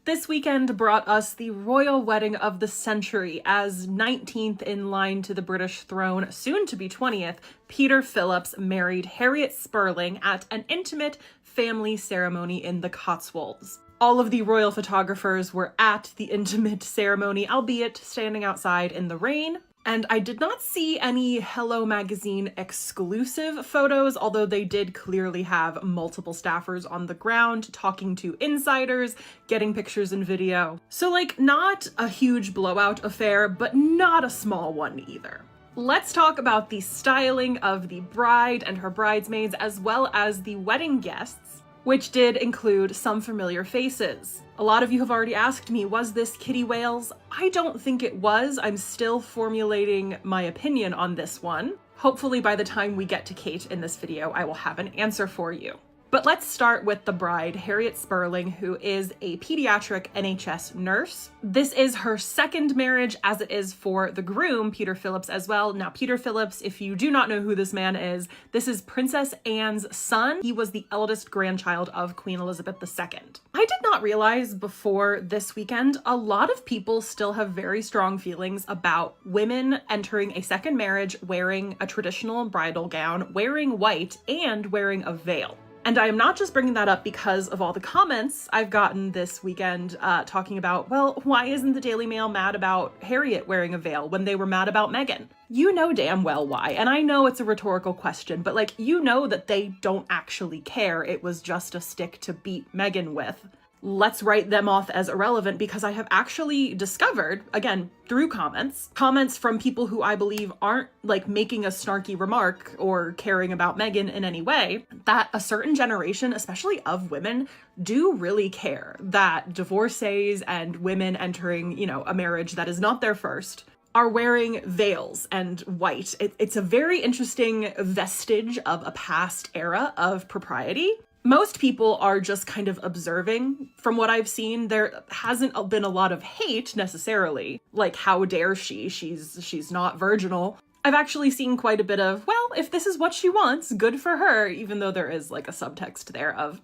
This weekend brought us the royal wedding of the century as 19th in line to the British throne, soon to be 20th, Peter Phillips married Harriet Sperling at an intimate family ceremony in the Cotswolds. All of the royal photographers were at the intimate ceremony, albeit standing outside in the rain. And I did not see any Hello Magazine exclusive photos, although they did clearly have multiple staffers on the ground talking to insiders, getting pictures and video. So not a huge blowout affair, but not a small one either. Let's talk about the styling of the bride and her bridesmaids, as well as the wedding guests, which did include some familiar faces. A lot of you have already asked me, was this Kitty Wales? I don't think it was. I'm still formulating my opinion on this one. Hopefully by the time we get to Kate in this video, I will have an answer for you. But let's start with the bride, Harriet Sperling, who is a pediatric NHS nurse. This is her second marriage, as it is for the groom, Peter Phillips, as well. Now, Peter Phillips, if you do not know who this man is, this is Princess Anne's son. He was the eldest grandchild of Queen Elizabeth II. I did not realize before this weekend, a lot of people still have very strong feelings about women entering a second marriage wearing a traditional bridal gown, wearing white, and wearing a veil. And I am not just bringing that up because of all the comments I've gotten this weekend talking about, well, why isn't the Daily Mail mad about Harriet wearing a veil when they were mad about Meghan? You know damn well why. And I know it's a rhetorical question, but you know that they don't actually care. It was just a stick to beat Meghan with. Let's write them off as irrelevant, because I have actually discovered, again, through comments from people who I believe aren't making a snarky remark or caring about Meghan in any way, that a certain generation, especially of women, do really care that divorcees and women entering, a marriage that is not their first are wearing veils and white. It's a very interesting vestige of a past era of propriety. Most people are just kind of observing. From what I've seen, there hasn't been a lot of hate necessarily. How dare she? She's not virginal. I've actually seen quite a bit of, well, if this is what she wants, good for her, even though there is a subtext there of,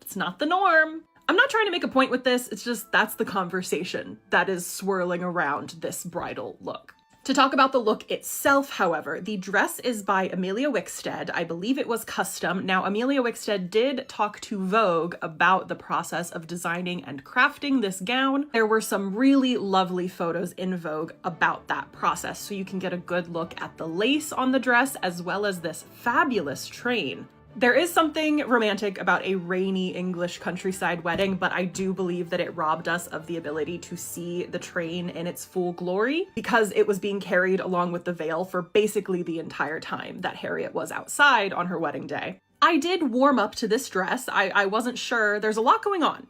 it's not the norm. I'm not trying to make a point with this, it's just that's the conversation that is swirling around this bridal look. To talk about the look itself, however, the dress is by Amelia Wickstead. I believe it was custom. Now, Amelia Wickstead did talk to Vogue about the process of designing and crafting this gown. There were some really lovely photos in Vogue about that process, so you can get a good look at the lace on the dress, as well as this fabulous train. There is something romantic about a rainy English countryside wedding, but I do believe that it robbed us of the ability to see the train in its full glory because it was being carried along with the veil for basically the entire time that Harriet was outside on her wedding day. I did warm up to this dress. I wasn't sure. There's a lot going on,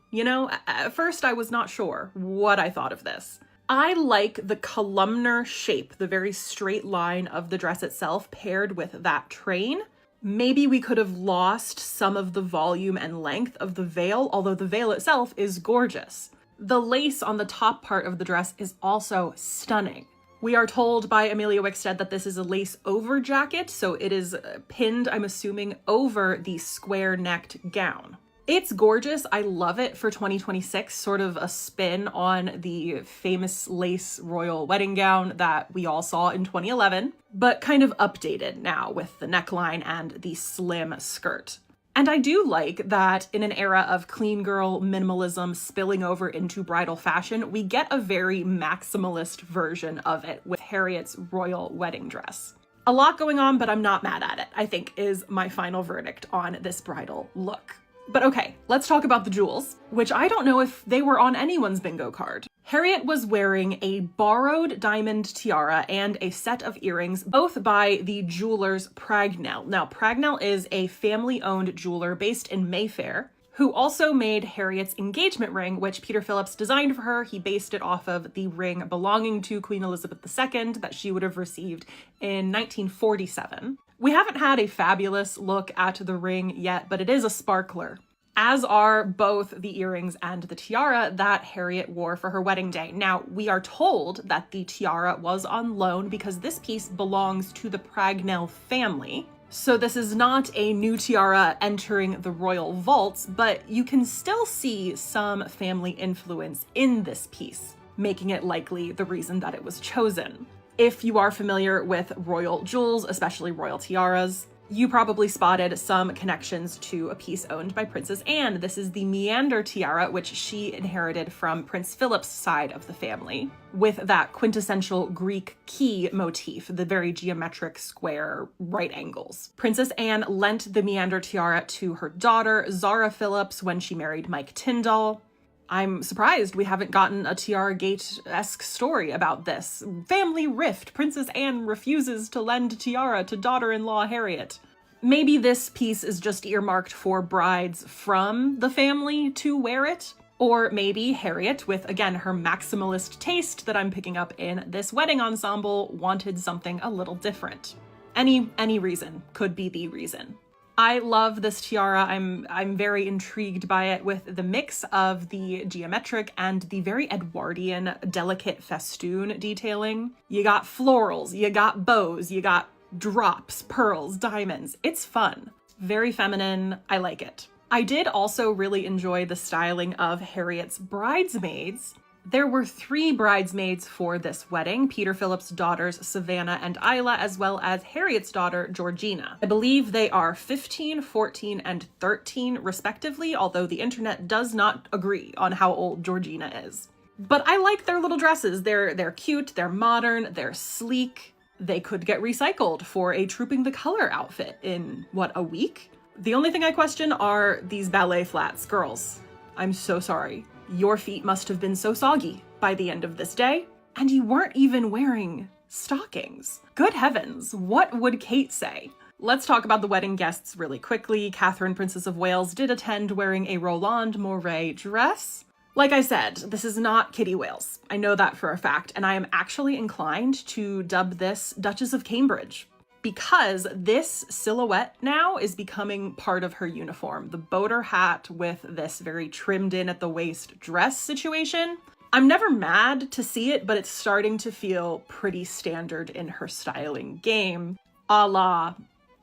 At first, I was not sure what I thought of this. I like the columnar shape, the very straight line of the dress itself paired with that train. Maybe we could have lost some of the volume and length of the veil, although the veil itself is gorgeous. The lace on the top part of the dress is also stunning. We are told by Amelia Wickstead that this is a lace over jacket, so it is pinned, I'm assuming, over the square-necked gown. It's gorgeous. I love it for 2026, sort of a spin on the famous lace royal wedding gown that we all saw in 2011, but kind of updated now with the neckline and the slim skirt. And I do like that in an era of clean girl minimalism spilling over into bridal fashion, we get a very maximalist version of it with Harriet's royal wedding dress. A lot going on, but I'm not mad at it, I think is my final verdict on this bridal look. But okay, let's talk about the jewels, which I don't know if they were on anyone's bingo card. Harriet was wearing a borrowed diamond tiara and a set of earrings, both by the jewelers Pragnell. Now, Pragnell is a family-owned jeweler based in Mayfair, who also made Harriet's engagement ring, which Peter Phillips designed for her. He based it off of the ring belonging to Queen Elizabeth II that she would have received in 1947. We haven't had a fabulous look at the ring yet, but it is a sparkler, as are both the earrings and the tiara that Harriet wore for her wedding day. Now, we are told that the tiara was on loan because this piece belongs to the Pragnell family. So this is not a new tiara entering the royal vaults, but you can still see some family influence in this piece, making it likely the reason that it was chosen. If you are familiar with royal jewels, especially royal tiaras, you probably spotted some connections to a piece owned by Princess Anne. This is the Meander tiara, which she inherited from Prince Philip's side of the family, with that quintessential Greek key motif, the very geometric square right angles. Princess Anne lent the Meander tiara to her daughter, Zara Phillips, when she married Mike Tyndall. I'm surprised we haven't gotten a Tiara Gate-esque story about this. Family rift. Princess Anne refuses to lend tiara to daughter-in-law Harriet. Maybe this piece is just earmarked for brides from the family to wear it. Or maybe Harriet, with, again, her maximalist taste that I'm picking up in this wedding ensemble, wanted something a little different. Any reason could be the reason. I love this tiara. I'm very intrigued by it, with the mix of the geometric and the very Edwardian delicate festoon detailing. You got florals, you got bows, you got drops, pearls, diamonds. It's fun. Very feminine. I like it. I did also really enjoy the styling of Harriet's bridesmaids. There were 3 bridesmaids for this wedding: Peter Philip's daughters Savannah and Isla, as well as Harriet's daughter Georgina. I believe they are 15, 14, and 13 respectively, although the internet does not agree on how old Georgina is. But I like their little dresses. They're cute, they're modern, they're sleek. They could get recycled for a Trooping the Color outfit in, what, a week? The only thing I question are these ballet flats. Girls, I'm so sorry. Your feet must have been so soggy by the end of this day, and you weren't even wearing stockings. Good heavens, what would Kate say? Let's talk about the wedding guests really quickly. Catherine, Princess of Wales, did attend wearing a Roland Mouret dress. Like I said, this is not Kitty Wales. I know that for a fact, and I am actually inclined to dub this Duchess of Cambridge, because this silhouette now is becoming part of her uniform. The boater hat with this very trimmed in at the waist dress situation. I'm never mad to see it, but it's starting to feel pretty standard in her styling game, a la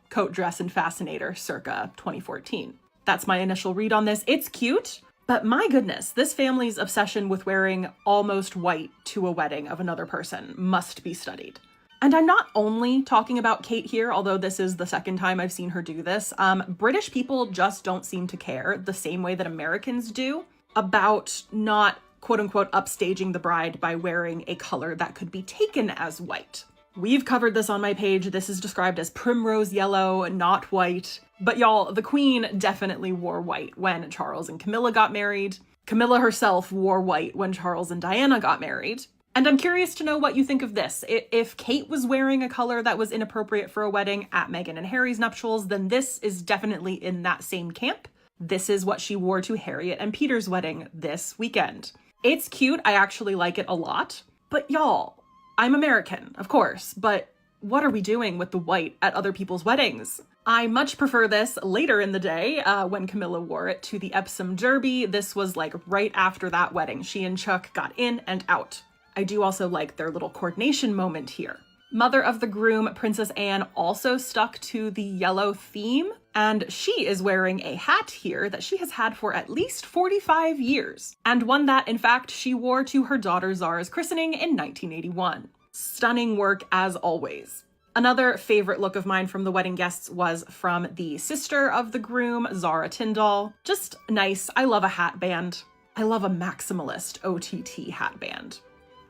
coat dress and fascinator circa 2014. That's my initial read on this. It's cute, but my goodness, this family's obsession with wearing almost white to a wedding of another person must be studied. And I'm not only talking about Kate here, although this is the second time I've seen her do this. British people just don't seem to care the same way that Americans do about not, quote unquote, upstaging the bride by wearing a color that could be taken as white. We've covered this on my page. This is described as primrose yellow, not white. But y'all, the Queen definitely wore white when Charles and Camilla got married. Camilla herself wore white when Charles and Diana got married. And I'm curious to know what you think of this. If Kate was wearing a color that was inappropriate for a wedding at Meghan and Harry's nuptials, then this is definitely in that same camp. This is what she wore to Harriet and Peter's wedding this weekend. It's cute. I actually like it a lot. But y'all, I'm American, of course, but what are we doing with the white at other people's weddings? I much prefer this later in the day when Camilla wore it to the Epsom Derby. This was like right after that wedding. She and Chuck got in and out. I do also like their little coordination moment here. Mother of the groom, Princess Anne, also stuck to the yellow theme, and she is wearing a hat here that she has had for at least 45 years, and one that, in fact, she wore to her daughter Zara's christening in 1981. Stunning work as always. Another favorite look of mine from the wedding guests was from the sister of the groom, Zara Tyndall. Just nice. I love a hat band. I love a maximalist OTT hat band.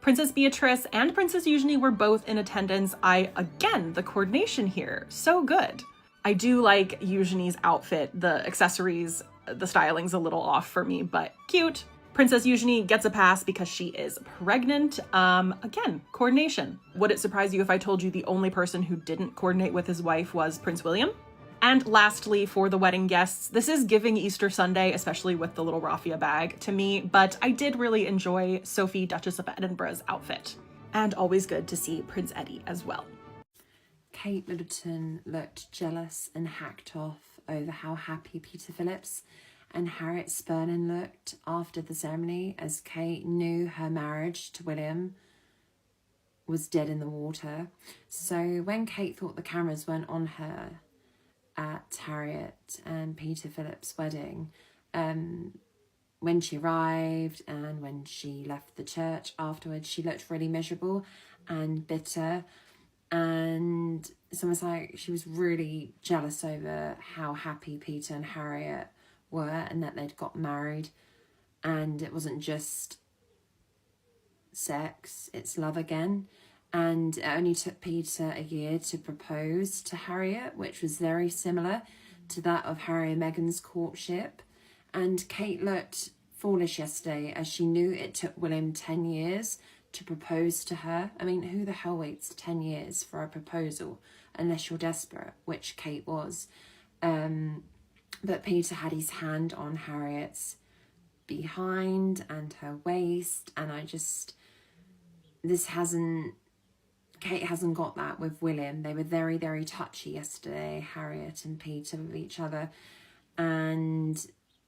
Princess Beatrice and Princess Eugenie were both in attendance. Again, the coordination here, so good. I do like Eugenie's outfit. The accessories, the styling's a little off for me, but cute. Princess Eugenie gets a pass because she is pregnant. Again, coordination. Would it surprise you if I told you the only person who didn't coordinate with his wife was Prince William? And lastly, for the wedding guests, this is giving Easter Sunday, especially with the little raffia bag to me, but I did really enjoy Sophie, Duchess of Edinburgh's outfit. And always good to see Prince Eddie as well. Kate Middleton looked jealous and hacked off over how happy Peter Phillips and Harriet Spurling looked after the ceremony, as Kate knew her marriage to William was dead in the water. So when Kate thought the cameras weren't on her, at Harriet and Peter Phillips' wedding. When she arrived and when she left the church afterwards, she looked really miserable and bitter. And it's almost like she was really jealous over how happy Peter and Harriet were and that they'd got married. And it wasn't just sex, it's love again. And it only took Peter a year to propose to Harriet, which was very similar to that of Harry and Meghan's courtship. And Kate looked foolish yesterday as she knew it took William 10 years to propose to her. I mean, who the hell waits 10 years for a proposal unless you're desperate, which Kate was. But Peter had his hand on Harriet's behind and her waist, and Kate hasn't got that with William. They were very, very touchy yesterday, Harriet and Peter, with each other, and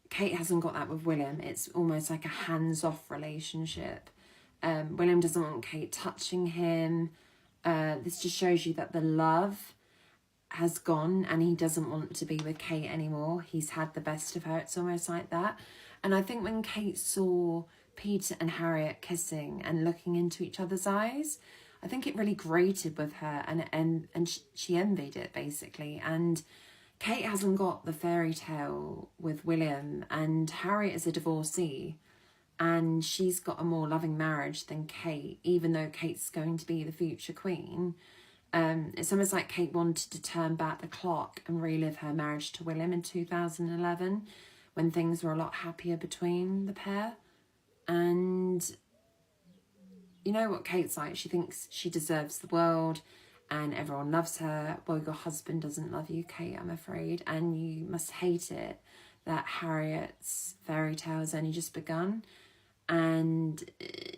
Kate hasn't got that with William. It's almost like a hands-off relationship. William doesn't want Kate touching him. This just shows you that the love has gone and he doesn't want to be with Kate anymore. He's had the best of her. It's almost like that. And I think when Kate saw Peter and Harriet kissing and looking into each other's eyes, I think it really grated with her, and she envied it, basically. And Kate hasn't got the fairy tale with William, and Harriet is a divorcee, and she's got a more loving marriage than Kate, even though Kate's going to be the future queen. It's almost like Kate wanted to turn back the clock and relive her marriage to William in 2011, when things were a lot happier between the pair. And you know what Kate's like? She thinks she deserves the world and everyone loves her. Well, your husband doesn't love you, Kate, I'm afraid, and you must hate it that Harriet's fairy tale has only just begun. And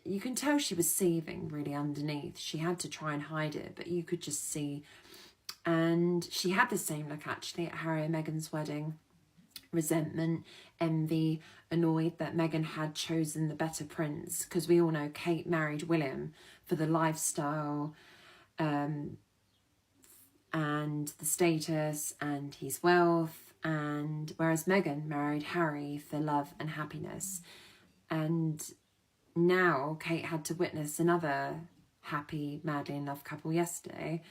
you can tell she was seething really underneath. She had to try and hide it, but you could just see. And she had the same look actually at Harry and Meghan's wedding. Resentment, envy, annoyed that Meghan had chosen the better prince, because we all know Kate married William for the lifestyle and the status and his wealth, and whereas Meghan married Harry for love and happiness. And now Kate had to witness another happy, madly in love couple yesterday,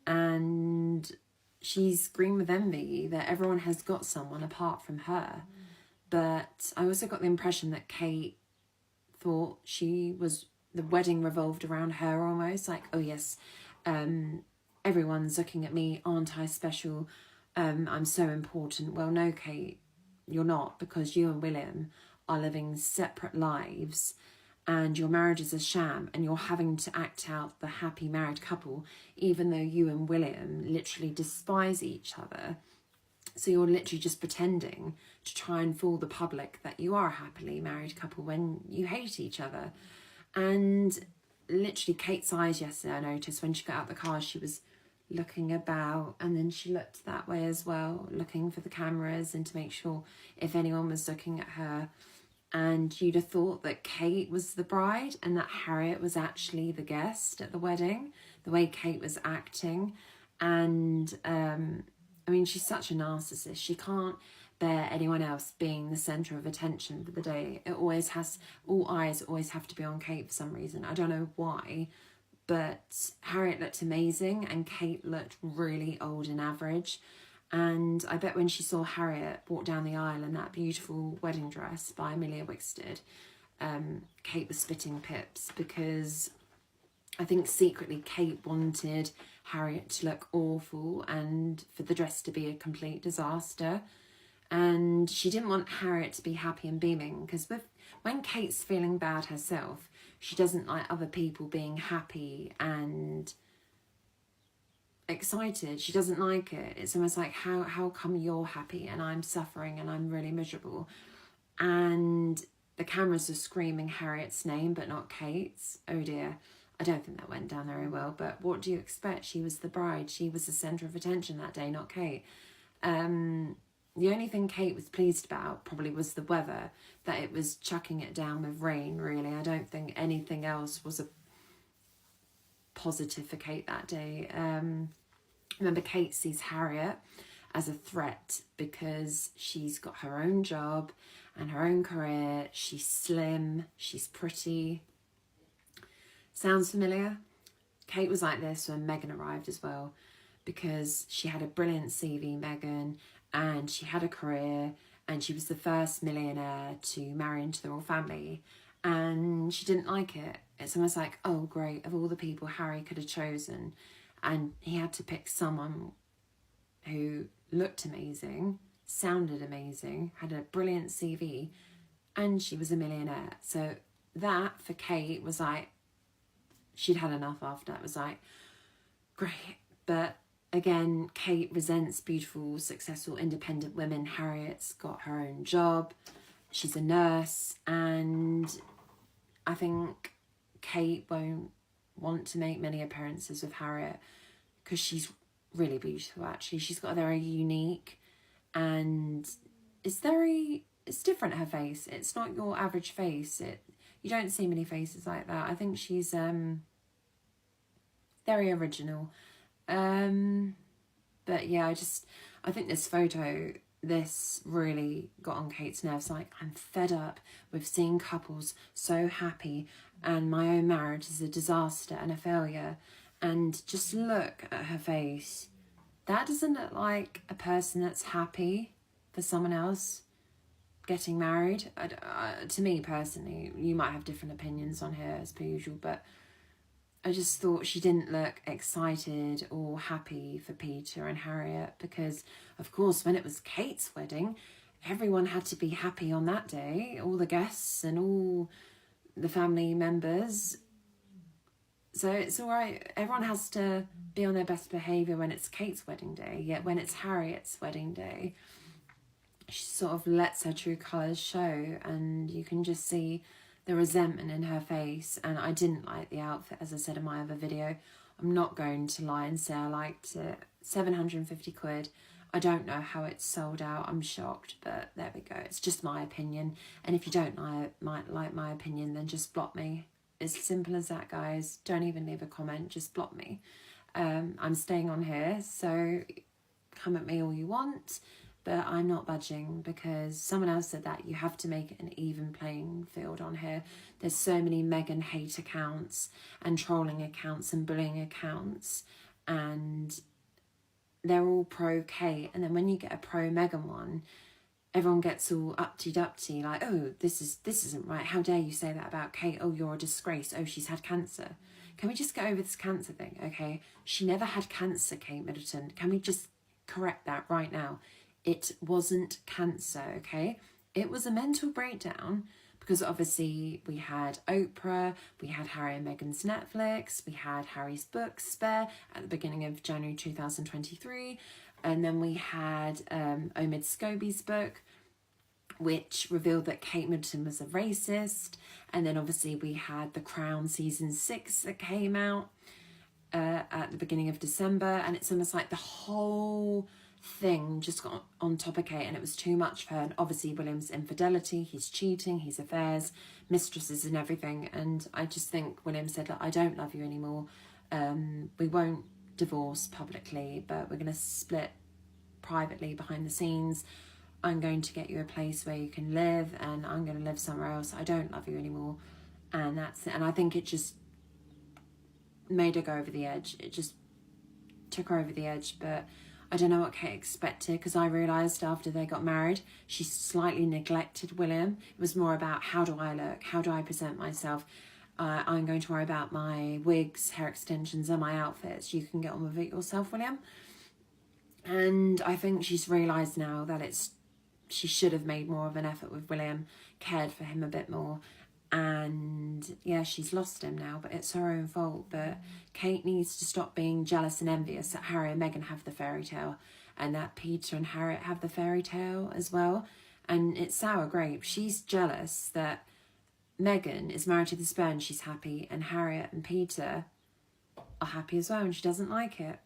and she's green with envy that everyone has got someone apart from her. But I also got the impression that Kate thought the wedding revolved around her almost, like, oh yes, everyone's looking at me, aren't I special? I'm so important. Well, no, Kate, you're not, because you and William are living separate lives and your marriage is a sham, and you're having to act out the happy married couple even though you and William literally despise each other. So you're literally just pretending to try and fool the public that you are a happily married couple when you hate each other. And literally Kate's eyes yesterday, I noticed when she got out of the car, she was looking about, and then she looked that way as well, looking for the cameras and to make sure if anyone was looking at her. And you'd have thought that Kate was the bride and that Harriet was actually the guest at the wedding, the way Kate was acting. And I mean, she's such a narcissist. She can't bear anyone else being the centre of attention for the day. All eyes always have to be on Kate for some reason. I don't know why, but Harriet looked amazing and Kate looked really old and average. And I bet when she saw Harriet walk down the aisle in that beautiful wedding dress by Amelia Wickstead, Kate was spitting pips, because I think secretly Kate wanted Harriet to look awful and for the dress to be a complete disaster. And she didn't want Harriet to be happy and beaming, because when Kate's feeling bad herself, she doesn't like other people being happy and excited. She doesn't like it. It's almost like, how come you're happy and I'm suffering and I'm really miserable? And the cameras are screaming Harriet's name but not Kate's. Oh dear. I don't think that went down very well, but what do you expect? She was the bride. She was the centre of attention that day, not Kate. The only thing Kate was pleased about probably was the weather, that it was chucking it down with rain, really. I don't think anything else was a positive for Kate that day. Remember, Kate sees Harriet as a threat because she's got her own job and her own career. She's slim, she's pretty. Sounds familiar? Kate was like this when Meghan arrived as well, because she had a brilliant CV, Meghan, and she had a career, and she was the first millionaire to marry into the royal family, and she didn't like it. It's almost like, oh great, of all the people Harry could have chosen, and he had to pick someone who looked amazing, sounded amazing, had a brilliant CV, and she was a millionaire. So that for Kate was like, she'd had enough after that. It was like, great. But again, Kate resents beautiful, successful, independent women. Harriet's got her own job. She's a nurse. And I think Kate won't want to make many appearances with Harriet because she's really beautiful, actually. She's got a very unique, and it's different, her face. It's not your average face. You don't see many faces like that. I think she's very original. But yeah, I think this photo, this really got on Kate's nerves. Like, I'm fed up with seeing couples so happy and my own marriage is a disaster and a failure. And just look at her face. That doesn't look like a person that's happy for someone else getting married. To me personally, you might have different opinions on her as per usual, but I just thought she didn't look excited or happy for Peter and Harriet, because of course when it was Kate's wedding, everyone had to be happy on that day, all the guests and all the family members. So it's all right, everyone has to be on their best behaviour when it's Kate's wedding day, yet when it's Harriet's wedding day, she sort of lets her true colours show, and you can just see the resentment in her face. And I didn't like the outfit, as I said in my other video. I'm not going to lie and say I liked it. 750 quid. I don't know how it's sold out. I'm shocked, but there we go. It's just my opinion. And if you don't like my opinion, then just block me. It's simple as that, guys. Don't even leave a comment, just block me. I'm staying on here, so come at me all you want, but I'm not budging, because someone else said that you have to make it an even playing field on here. There's so many Meghan hate accounts and trolling accounts and bullying accounts, and they're all pro Kate, and then when you get a pro Meghan one, everyone gets all uppity-dupty, like, oh, this isn't right. How dare you say that about Kate? Oh, you're a disgrace. Oh, she's had cancer. Can we just get over this cancer thing, okay? She never had cancer, Kate Middleton. Can we just correct that right now? It wasn't cancer, okay? It was a mental breakdown, because obviously we had Oprah, we had Harry and Meghan's Netflix, we had Harry's book, Spare, at the beginning of January 2023, and then we had Omid Scobie's book, which revealed that Kate Middleton was a racist. And then obviously we had The Crown season 6 that came out at the beginning of December, and it's almost like the whole thing just got on top of Kate, and it was too much for her. And obviously William's infidelity, his cheating, his affairs, mistresses and everything. And I just think William said, look, I don't love you anymore. We won't divorce publicly, but we're going to split privately behind the scenes. I'm going to get you a place where you can live, and I'm going to live somewhere else. I don't love you anymore. And that's it. And I think it just made her go over the edge. It just took her over the edge. But I don't know what Kate expected, because I realised after they got married, she slightly neglected William. It was more about, how do I look? How do I present myself? I'm going to worry about my wigs, hair extensions and my outfits. You can get on with it yourself, William. And I think she's realised now that she should have made more of an effort with William, cared for him a bit more. And yeah, she's lost him now, but it's her own fault. But Kate needs to stop being jealous and envious that Harry and Meghan have the fairy tale, and that Peter and Harriet have the fairy tale as well. And it's sour grape. She's jealous that Meghan is married to the Spur and she's happy, and Harriet and Peter are happy as well, and she doesn't like it.